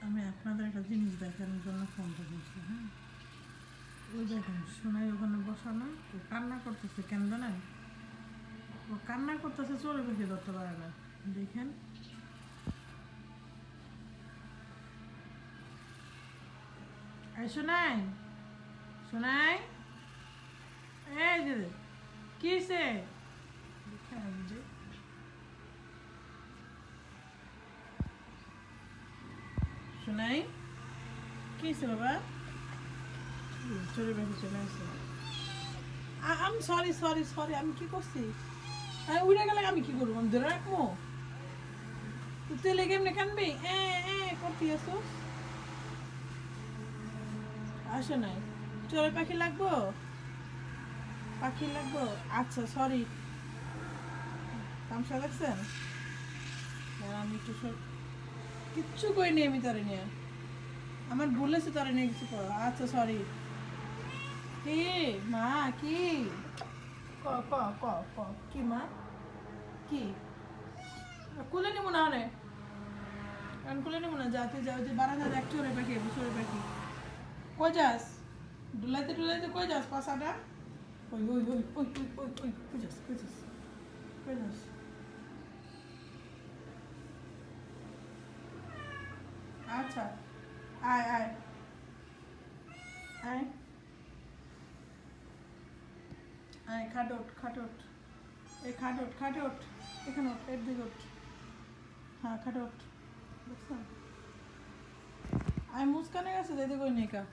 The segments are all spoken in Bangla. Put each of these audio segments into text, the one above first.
আমি আপনাদের একটা জিনিস দেখানোর জন্য ফোনটা দিয়েছি। হ্যাঁ, ওই দেখুন সোনাই ওখানে বসানো, ও কান্না করতেছে কেন জানেন? ও কান্না করতেছে, চলে বেশি ধরতে পারে না। দেখেন, এই সোনাই, সোনাই, এই যে কিসে দেখেন, এই যে সোনাই, কিসে বাবা? চলে বেশি চলে আসছে। আমি সরি সরি সরি, আমি কি করছি? আমি উড়ে গেলে আমি কি করবো? আমি ধরে রাখবো? তুই লেগে এমনি কানবি করতে আসো? আসো নাই, চড়ুই পাখি লাগবো? পাখি লাগবো? আচ্ছা সরি। তামসা দেখছেন? আমি একটু কিচ্ছু করিনি আমি তোরে নিয়ে। আমার বলেছে তোরে নিয়ে কিছু করো। আচ্ছা সরি। কি মা? কি ক ক ক ক কি মা? কি কুলে নিব না? হলে কারণ কুলে নিব না, যাতে যাও যে বারান্দা দেখ চড়ে পাখি, চড়ে পাখি। কই যাস? ডুলাইতে ডুলাইতে কই যাস পাশাটা? ওই ওই ওই ওই ওই ওই ওই কই যাস, কই যাস, কই যাস? আচ্ছা, আয় আয় আয় আয়, খাটোট খাটোট, এই খাটোট খাটোট, এখানে ওঠ, এর দিকে ওঠ। হ্যাঁ খাটোট, বুঝছেন? আমি মুস্কানে গেছে দিদি কই নেই কা।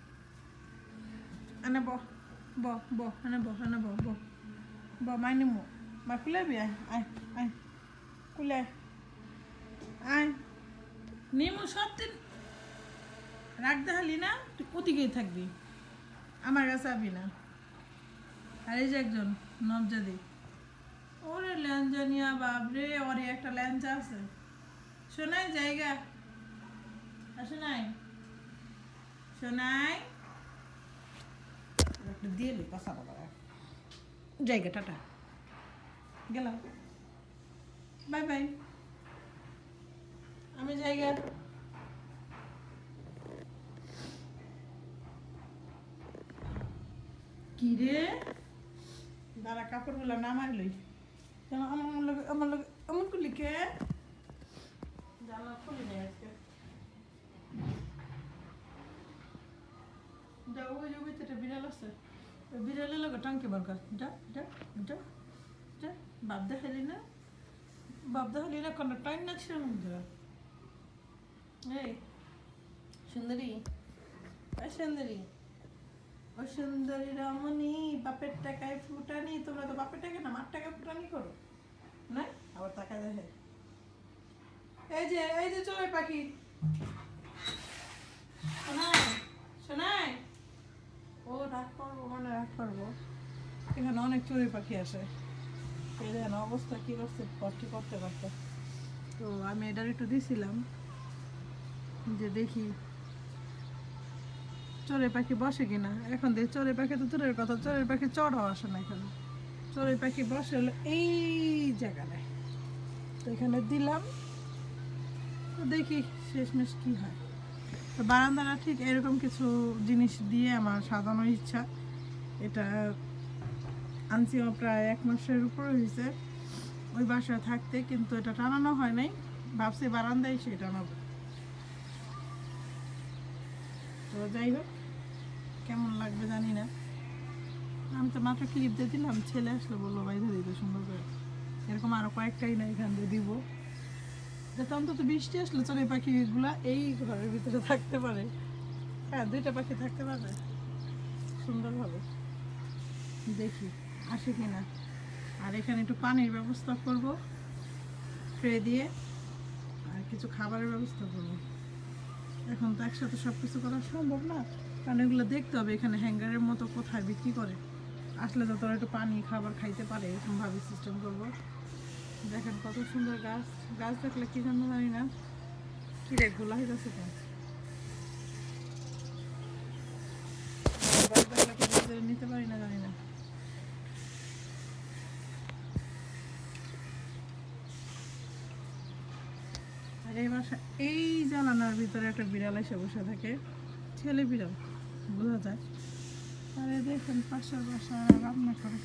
এনে ব ব ব এনে ব এনে ব ব ব মাই নিমু মা কুলে বি, আয় আয় আয় কুলে আয়। নিমু সত্যি রাখ দেখালি না, তুই ওদিকেই থাকবি, আমার কাছে আবি না। আর এই যে একজন নবজাদি, ওরে ল্যাঞ্জানিয়া বাবরে, ওরে একটা ল্যাঞ্জা আছে। শোনাই জায়গা, শোনাই শোনাই, একটা দিয়ে লি পাশা বাবা জায়গা, টাটা, গেলাম, বাই বাই, আমি জায়গা। কি রে, দাঁড়া কাপড়গুলো নামাই লই। কেন আমার লোক এমন করলি কে? জানলা খুলি নেই আজকে। যা, ওই যে ভিতরে বিড়াল আছে, ওই বিড়ালের লোক টাঙ্কি বারকার, যা যা যা যা, বাপ দেখালি না, বাপ দেখালি না, কোনো টাইম না ছিল না। এই সুন্দরী, ওই সুন্দরী, ও সুন্দরী রমণী, বাপের টাকায় ফুটানি। তোমরা তো বাপের টাকা না, মার টাকায় ফুটানি করো না? আবার টাকা দেখে, এই যে চড়ুই পাখি, শোনাই শোনাই, ও রাগ করবো মানে রাগ করবো। এখানে অনেক চড়ুই পাখি আসে, এই দেখেন অবস্থা কি করছে ভর্তি করতে করতে। তো আমি এটার একটু দিছিলাম যে দেখি চড়ুই পাখি বসে কিনা। এখন দেখি চড়ুই পাখি তো দূরের কথা, চড়ুই পাখি চড়াও আসে না এখানে। চড়ুই পাখি বসে হলো এই জায়গায়, তো এখানে দিলাম, তো দেখি শেষমেশ কি হয়। তো বারান্দাটা ঠিক এরকম কিছু জিনিস দিয়ে আমার সাজানোর ইচ্ছা। এটা আনছি প্রায় 1 মাসের উপরে হয়েছে ওই বাসায় থাকতে, কিন্তু এটা টানানো হয় নাই। ভাবছি বারান্দায় সে টানাবো। তো যাই হোক, কেমন লাগবে জানি না। আমি তো মাত্র ক্লিপ দিয়ে দিলাম, ছেলে আসলে বললো বাইরে দিতে সুন্দর করে। এরকম আরও কয়েকটাই না এখান দিয়ে দিব, যাতে অন্তত বৃষ্টি আসলে চড়ুই পাখিগুলা এই ঘরের ভিতরে থাকতে পারে। হ্যাঁ, 2টা পাখি থাকতে পারবে সুন্দরভাবে। দেখি আসে কি না। আর এখানে একটু পানির ব্যবস্থা করব ট্রে দিয়ে, আর কিছু খাবারের ব্যবস্থা করব। এখন তো একসাথে সব কিছু করা সম্ভব না, কারণ এগুলো দেখতে হবে এখানে হ্যাঙ্গারের মতো কোথায় বিক্রি করে। আসলে তো তোরা একটু পানি খাবার খাইতে পারে, এরকমভাবে সিস্টেম করবো। দেখেন কত সুন্দর গাছ, গাছ দেখলে কী জন্য জানি না, কী রে গোলা হয়ে গেছে কেন? গাছ দেখলে কি ভিতরে নিতে পারি না জানি না। আর এই বাসা এই জানালার ভিতরে একটা বিড়াল এসে বসে থাকে, ছেলে বিড়াল বোঝা যায়। আর এই দেখেন পাশের বাসা রান্না করে।